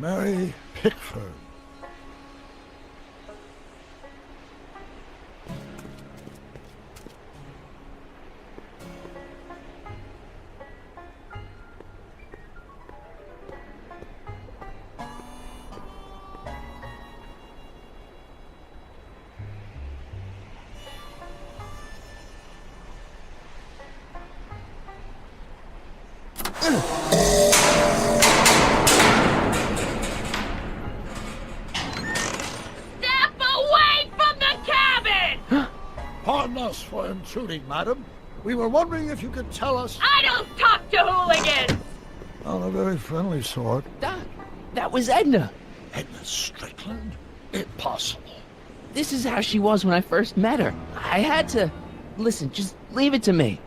Mary Pickford. Pardon us for intruding, madam. We were wondering if you could tell us... I don't talk to hooligans! On a very friendly sort. Doc, that was Edna. Edna Strickland? Impossible. This is how she was when I first met her. I had to... Listen, just leave it to me.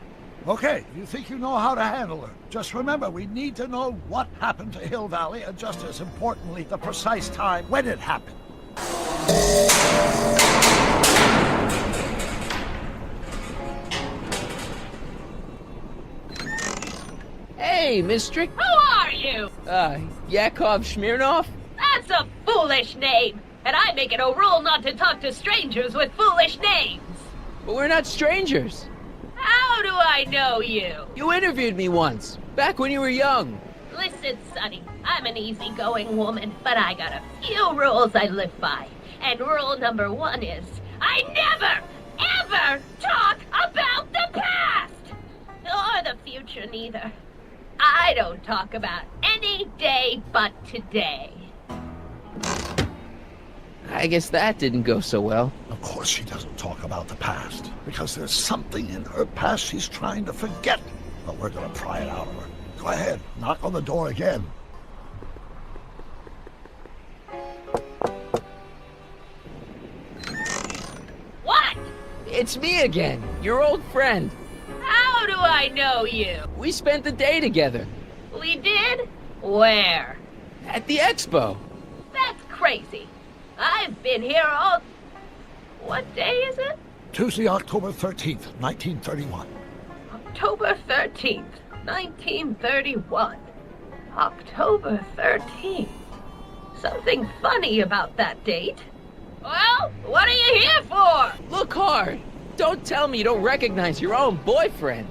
Okay, you think you know how to handle her. Just remember, we need to know what happened to Hill Valley, and just as importantly, the precise time when it happened. Hey, Miss Strick. Who are you? Yakov Smirnov? That's a foolish name, and I make it a rule not to talk to strangers with foolish names. But we're not strangers. How do I know you? You interviewed me once, back when you were young. Listen, Sonny, I'm an easygoing woman, but I got a few rules I live by. And rule number 1 is, I never, ever talk about the past! Or the future, neither. I don't talk about any day but today. I guess that didn't go so well. Of course she doesn't talk about the past, because there's something in her past she's trying to forget. But we're gonna pry it out of her. Go ahead, knock on the door again. What? It's me again, your old friend. How do I know you? We spent the day together. We did? Where? At the expo. That's crazy. I've been here all... What day is it? Tuesday, October 13th, 1931. October 13th, 1931. October 13th. Something funny about that date. Well, what are you here for? Look hard. Don't tell me you don't recognize your own boyfriend.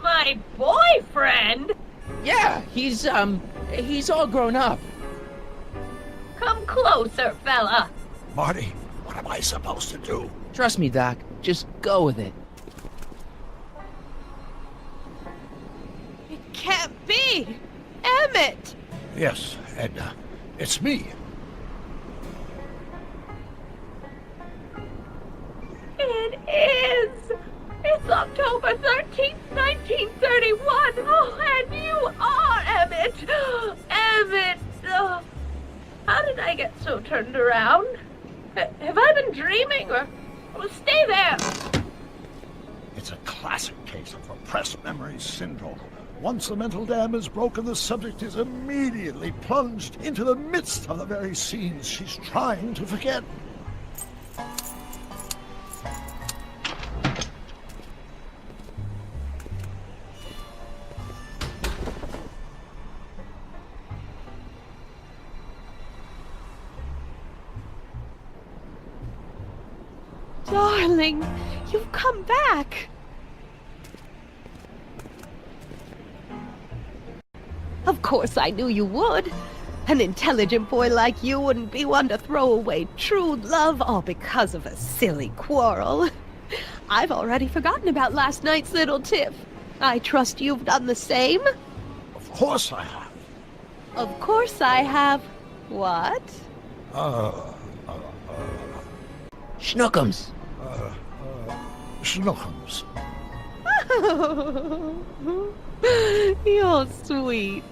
My boyfriend? Yeah, he's all grown up. Come closer, fella. Marty, what am I supposed to do? Trust me, Doc. Just go with it. It can't be! Emmett! Yes, Edna. It's me. It is! It's October 13th, 1931! Oh, and you are Emmett! Emmett! How did I get so turned around? Have I been dreaming, or... Stay there! It's a classic case of repressed memory syndrome. Once the mental dam is broken, the subject is immediately plunged into the midst of the very scenes she's trying to forget. Darling, you've come back. Of course I knew you would. An intelligent boy like you wouldn't be one to throw away true love all because of a silly quarrel. I've already forgotten about last night's little tiff. I trust you've done the same? Of course I have. Of course I have. What? Schnookums. Schnookums. You're sweet.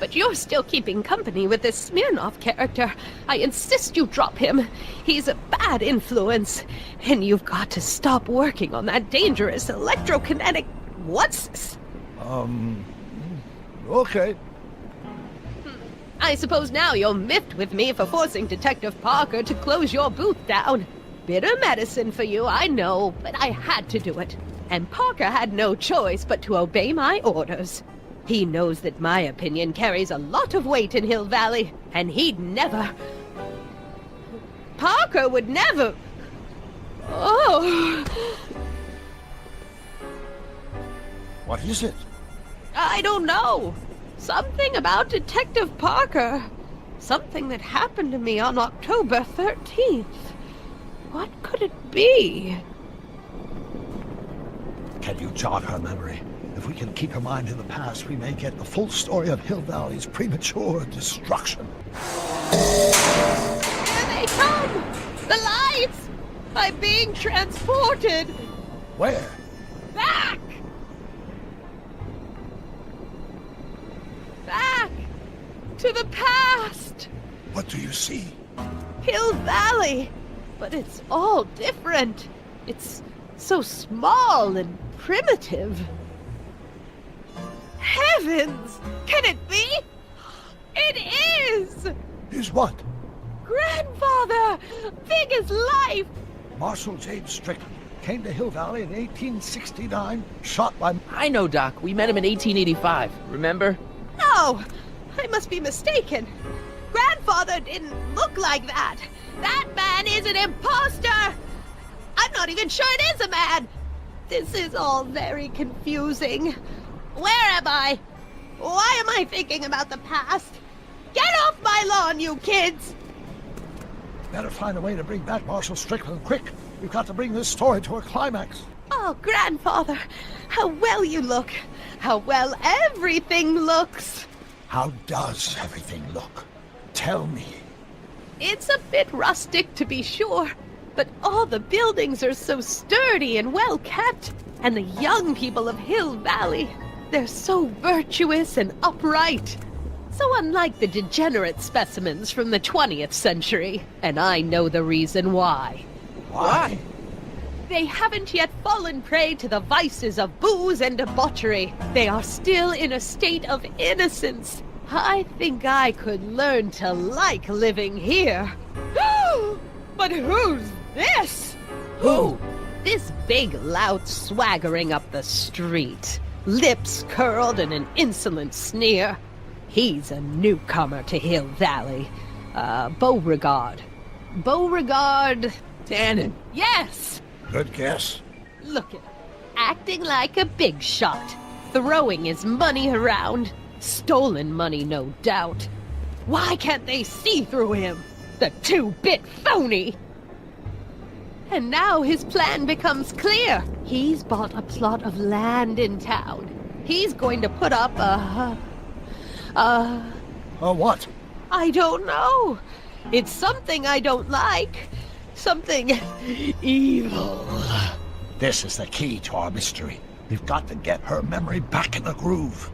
But you're still keeping company with this Smirnov character. I insist you drop him. He's a bad influence. And you've got to stop working on that dangerous electrokinetic... What's this? Okay. I suppose now you're miffed with me for forcing Detective Parker to close your booth down. Bitter medicine for you, I know, but I had to do it. And Parker had no choice but to obey my orders. He knows that my opinion carries a lot of weight in Hill Valley, And he'd never... Parker would never... Oh... What is it? I don't know. Something about Detective Parker. Something that happened to me on October 13th. What could it be? Can you jog her memory? If we can keep her mind in the past, we may get the full story of Hill Valley's premature destruction. Here they come! The lights! I'm being transported! Where? Back! Back! To the past! What do you see? Hill Valley! But it's all different. It's so small and primitive. Heavens! Can it be? It is! Is what? Grandfather! Big as life! Marshal James Strickland came to Hill Valley in 1869, shot by... I know, Doc. We met him in 1885. Remember? No! I must be mistaken. Grandfather didn't look like that. That man is an imposter! I'm not even sure it is a man! This is all very confusing. Where am I? Why am I thinking about the past? Get off my lawn, you kids! Better find a way to bring back Marshal Strickland quick. We've got to bring this story to a climax. Oh, Grandfather, how well you look. How well everything looks. How does everything look? Tell me. It's a bit rustic, to be sure, but all the buildings are so sturdy and well kept. And the young people of Hill Valley, they're so virtuous and upright. So unlike the degenerate specimens from the 20th century. And I know the reason why. Why? They haven't yet fallen prey to the vices of booze and debauchery. They are still in a state of innocence. I think I could learn to like living here. But who's this? Who? This big lout swaggering up the street, lips curled in an insolent sneer. He's a newcomer to Hill Valley. Beauregard. Beauregard... Tannen. Yes! Good guess. Look at him, acting like a big shot, throwing his money around. Stolen money, no doubt. Why can't they see through him? The two-bit phony! And now his plan becomes clear. He's bought a plot of land in town. He's going to put up What? I don't know. It's something I don't like. Something evil. This is the key to our mystery. We've got to get her memory back in the groove.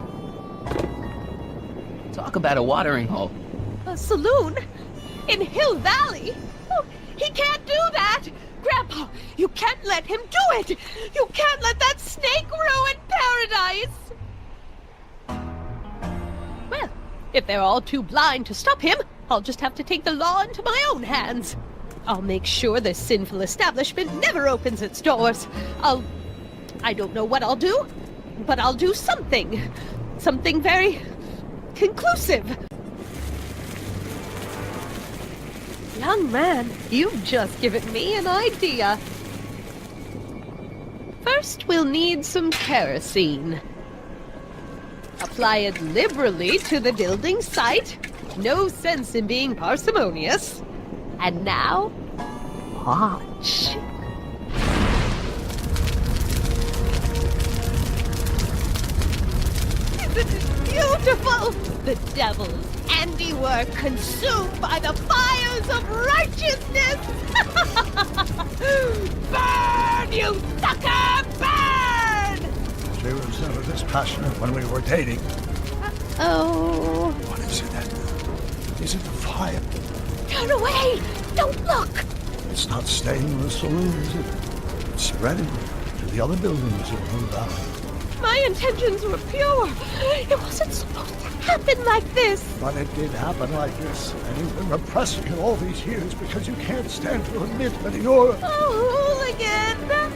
Talk about a watering hole. A saloon? In Hill Valley? Oh, he can't do that! Grandpa, you can't let him do it! You can't let that snake ruin paradise! Well, if they're all too blind to stop him, I'll just have to take the law into my own hands. I'll make sure this sinful establishment never opens its doors. I don't know what I'll do, but I'll do something. Something very conclusive. Young man, you've just given me an idea. First, we'll need some kerosene. Apply it liberally to the building site. No sense in being parsimonious. And now, watch. This is beautiful! The devil's handiwork consumed by the fires of righteousness! Burn, you sucker! Burn! She was never this passionate when we were dating. Oh. What is it, Edna? Is it the fire? Turn away! Don't look! It's not staying in the saloon, is it? It's spreading to the other buildings in Hill Valley. My intentions were pure. It wasn't supposed to happen like this. But it did happen like this, and you've been repressing it all these years because you can't stand to admit that you're... Oh, hooligan!